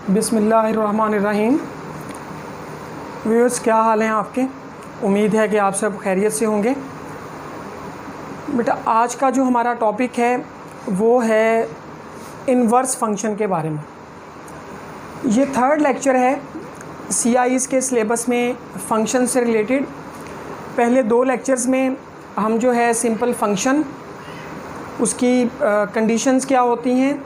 बिस्मिल्लाहिर्रहमानिर्रहीम। व्यूअर्स, क्या हाल हैं आपके? उम्मीद है कि आप सब खैरियत से होंगे। बेटा, आज का जो हमारा टॉपिक है वो है इन्वर्स फंक्शन के बारे में। ये थर्ड लेक्चर है CIEs के सिलेबस में फंक्शन से रिलेटेड। पहले दो लेक्चर्स में हम जो है सिंपल फंक्शन, उसकी कंडीशंस क्या होती हैं,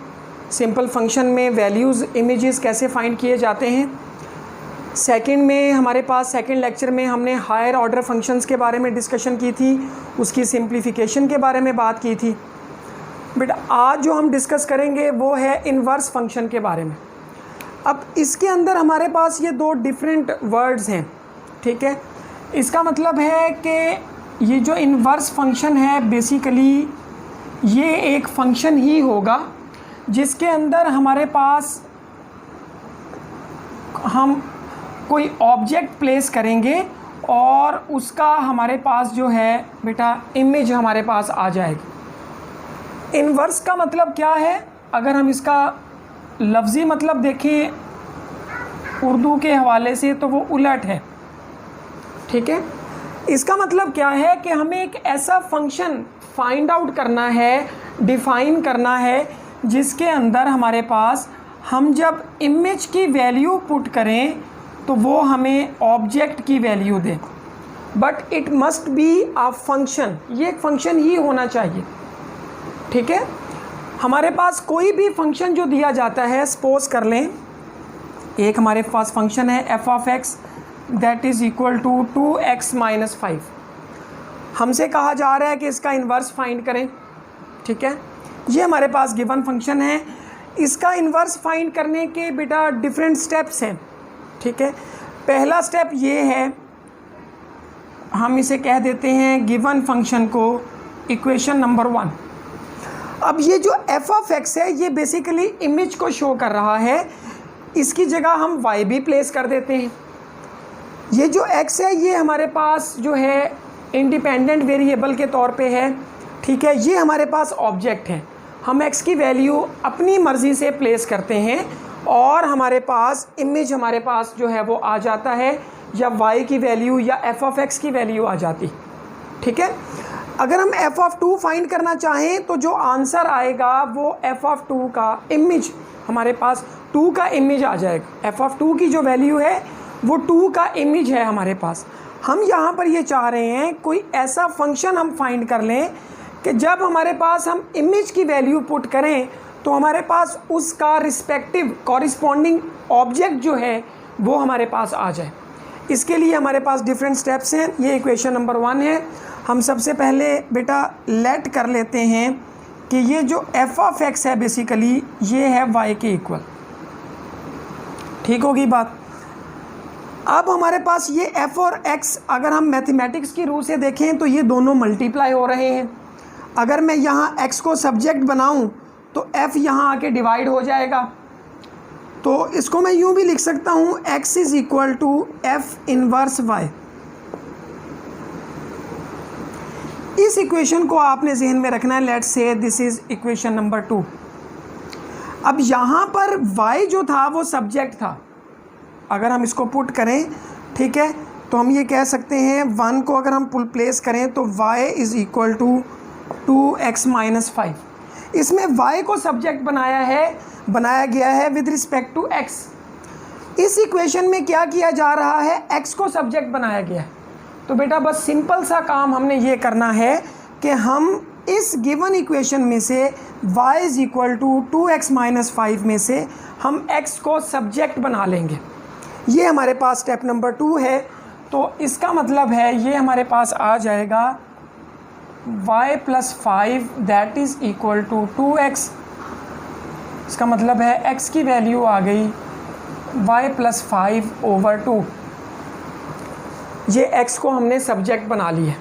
सिंपल फंक्शन में वैल्यूज़ इमेजेस कैसे फाइंड किए जाते हैं। सेकंड में हमारे पास सेकंड लेक्चर में हमने हायर ऑर्डर फंक्शंस के बारे में डिस्कशन की थी, उसकी सिंप्लीफिकेशन के बारे में बात की थी। बट आज जो हम डिस्कस करेंगे वो है इन्वर्स फंक्शन के बारे में। अब इसके अंदर हमारे पास ये दो डिफरेंट वर्ड्स हैं, ठीक है। इसका मतलब है कि ये जो इन्वर्स फंक्शन है बेसिकली ये एक फंक्शन ही होगा जिसके अंदर हमारे पास हम कोई ऑब्जेक्ट प्लेस करेंगे और उसका हमारे पास जो है बेटा इमेज हमारे पास आ जाएगी। इन्वर्स का मतलब क्या है? अगर हम इसका लफ्ज़ी मतलब देखें उर्दू के हवाले से तो वो उलट है, ठीक है। इसका मतलब क्या है कि हमें एक ऐसा फंक्शन फाइंड आउट करना है, डिफ़ाइन करना है, जिसके अंदर हमारे पास हम जब इमेज की वैल्यू पुट करें तो वो हमें ऑब्जेक्ट की value they. But it must be a function, ये एक फंक्शन ही होना चाहिए, ठीक है। हमारे पास कोई भी फंक्शन जो दिया जाता है, सपोज कर लें एक हमारे पास फंक्शन है f(x) that is equal to 2x minus 5। हमसे कहा जा रहा है कि इसका इन्वर्स फाइंड करें, ठीक है। ये हमारे पास गिवन फंक्शन है। इसका इन्वर्स फाइंड करने के बेटा डिफरेंट स्टेप्स हैं, ठीक है। पहला स्टेप ये है, हम इसे कह देते हैं गिवन फंक्शन को इक्वेशन नंबर 1। अब ये जो f(x) है ये बेसिकली इमेज को शो कर रहा है, इसकी जगह हम y भी प्लेस कर देते हैं। ये जो x है ये हमारे पास जो है इंडिपेंडेंट वेरिएबल के तौर पे है, ठीक है। ये हमारे पास ऑब्जेक्ट है, हम x की वैल्यू अपनी मर्ज़ी से प्लेस करते हैं और हमारे पास इमेज हमारे पास जो है वो आ जाता है, या y की वैल्यू या f(x) की वैल्यू आ जाती, ठीक है। अगर हम f(2) फाइंड करना चाहें तो जो आंसर आएगा वो f(2) का इमेज हमारे पास 2 का इमेज आ जाएगा। f(2) की जो वैल्यू है वो 2 का इमेज है हमारे पास। हम यहाँ पर ये चाह रहे हैं कोई ऐसा फंक्शन हम फाइंड कर लें कि जब हमारे पास हम इमेज की वैल्यू पुट करें तो हमारे पास उसका रिस्पेक्टिव कॉरिस्पॉन्डिंग ऑब्जेक्ट जो है वो हमारे पास आ जाए। इसके लिए हमारे पास डिफरेंट स्टेप्स हैं। ये इक्वेशन नंबर 1 है। हम सबसे पहले बेटा लेट कर लेते हैं कि ये जो f(x) है बेसिकली ये है y के इक्वल, ठीक होगी बात। अब हमारे पास ये f और x अगर हम मैथमेटिक्स की रूह से देखें तो ये दोनों मल्टीप्लाई हो रहे हैं। अगर मैं यहाँ x को सब्जेक्ट बनाऊँ तो f यहाँ आके डिवाइड हो जाएगा, तो इसको मैं यूँ भी लिख सकता हूँ x is equal to f inverse y। इस इक्वेशन को आपने जहन में रखना है। Let's say this is equation number 2। अब यहाँ पर y जो था वो सब्जेक्ट था। अगर हम इसको पुट करें, ठीक है, तो हम ये कह सकते हैं 1 को अगर हम प्लेस करें तो y is equal to 2x minus 5। इसमें y को सब्जेक्ट बनाया गया है विद रिस्पेक्ट टू x। इस इक्वेशन में क्या किया जा रहा है, x को सब्जेक्ट बनाया गया है। तो बेटा बस सिंपल सा काम हमने ये करना है कि हम इस गिवन इक्वेशन में से y is equal to 2x minus 5 में से हम x को सब्जेक्ट बना लेंगे। ये हमारे पास स्टेप नंबर 2 है। तो इसका मतलब है ये हमारे पास आ जाएगा y plus 5 that is equal to 2x। इसका मतलब है x की वैल्यू आ गई y प्लस 5 ओवर 2। ये x को हमने सब्जेक्ट बना लिया।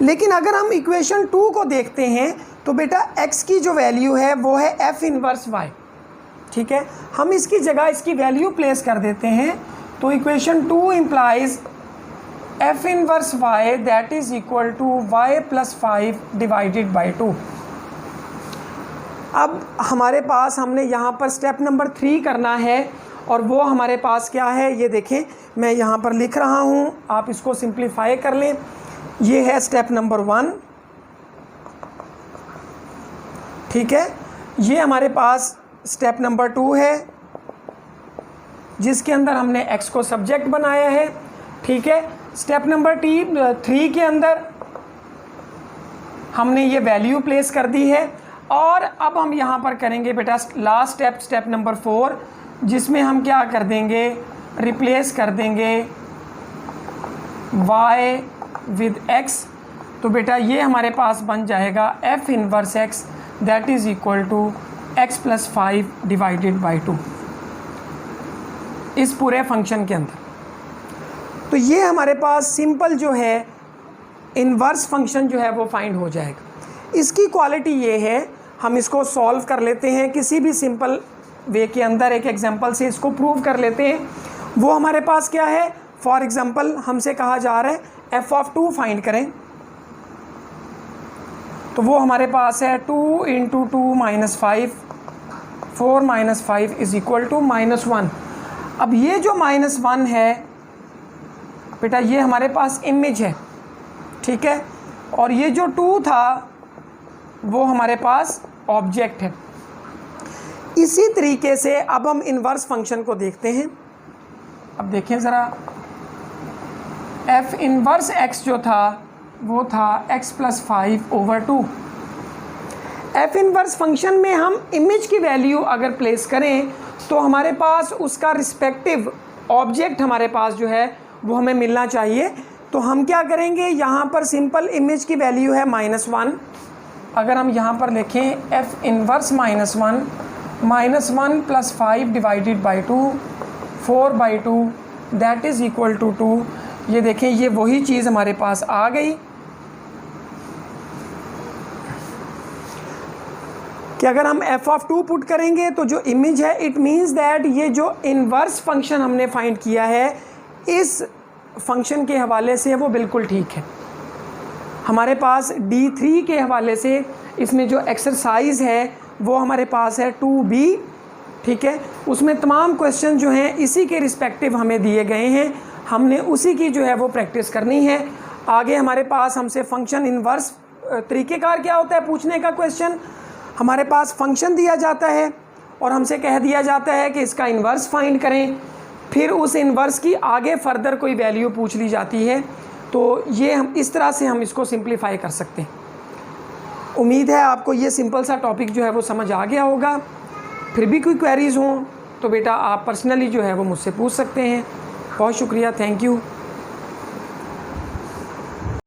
लेकिन अगर हम इक्वेशन 2 को देखते हैं तो बेटा x की जो वैल्यू है वो है f इनवर्स y, ठीक है। हम इसकी जगह इसकी वैल्यू प्लेस कर देते हैं तो equation 2 implies f inverse y that is equal to y plus 5 divided by 2। अब हमारे पास हमने यहाँ पर स्टेप नंबर 3 करना है और वो हमारे पास क्या है, ये देखें मैं यहाँ पर लिख रहा हूँ, आप इसको सिंप्लीफाई कर लें। ये है स्टेप नंबर 1, ठीक है। ये हमारे पास स्टेप नंबर 2 है जिसके अंदर हमने x को सब्जेक्ट बनाया है, ठीक है। स्टेप नंबर 3 के अंदर हमने ये वैल्यू प्लेस कर दी है। और अब हम यहाँ पर करेंगे बेटा लास्ट स्टेप, स्टेप नंबर 4, जिसमें हम क्या कर देंगे, रिप्लेस कर देंगे y विद x। तो बेटा ये हमारे पास बन जाएगा f inverse x that is equal to x plus 5 divided by 2 इस पूरे फंक्शन के अंदर। तो ये हमारे पास सिंपल जो है इन्वर्स फंक्शन जो है वो फाइंड हो जाएगा। इसकी क्वालिटी ये है, हम इसको सॉल्व कर लेते हैं किसी भी सिंपल वे के अंदर, एक एग्जांपल से इसको प्रूव कर लेते हैं। वो हमारे पास क्या है, फॉर एग्जांपल हमसे कहा जा रहा है f(2) फाइंड करें। तो वो हमारे पास है 2 × 2 - 5, 4 - 5 इज इक्वल टू -1। अब ये जो -1 है बेटा ये हमारे पास इमेज है, ठीक है। और ये जो 2 था वो हमारे पास ऑब्जेक्ट है। इसी तरीके से अब हम इन्वर्स फंक्शन को देखते हैं। अब देखें ज़रा, f इन्वर्स x जो था वो था x plus 5/2। f inverse function में हम इमेज की वैल्यू अगर प्लेस करें तो हमारे पास उसका रिस्पेक्टिव ऑब्जेक्ट हमारे पास जो है वो हमें मिलना चाहिए। तो हम क्या करेंगे, यहाँ पर सिंपल इमेज की वैल्यू है -1। अगर हम यहाँ पर लिखें f inverse -1 plus 5 divided by 2 4/2 that is equal to 2। ये देखें ये वही चीज़ हमारे पास आ गई कि अगर हम f(2) पुट करेंगे तो जो इमेज है इट मीन्स दैट ये जो इन्वर्स फंक्शन हमने फाइंड किया है इस फंक्शन के हवाले से वो बिल्कुल ठीक है। हमारे पास D3 के हवाले से इसमें जो एक्सरसाइज है वो हमारे पास है 2B, ठीक है। उसमें तमाम क्वेश्चन जो हैं इसी के रिस्पेक्टिव हमें दिए गए हैं, हमने उसी की जो है वो प्रैक्टिस करनी है। आगे हमारे पास हमसे फंक्शन इन्वर्स तरीक़ेकार क्या होता है पूछने का क्वेश्चन, हमारे पास फंक्शन दिया जाता है और हमसे कह दिया जाता है कि इसका इन्वर्स फाइंड करें, फिर उस इन्वर्स की आगे फर्दर कोई वैल्यू पूछ ली जाती है। तो ये हम इस तरह से हम इसको सिंप्लीफाई कर सकते हैं। उम्मीद है आपको ये सिंपल सा टॉपिक जो है वो समझ आ गया होगा। फिर भी कोई क्वेरीज़ हों तो बेटा आप पर्सनली जो है वो मुझसे पूछ सकते हैं। बहुत शुक्रिया, थैंक यू।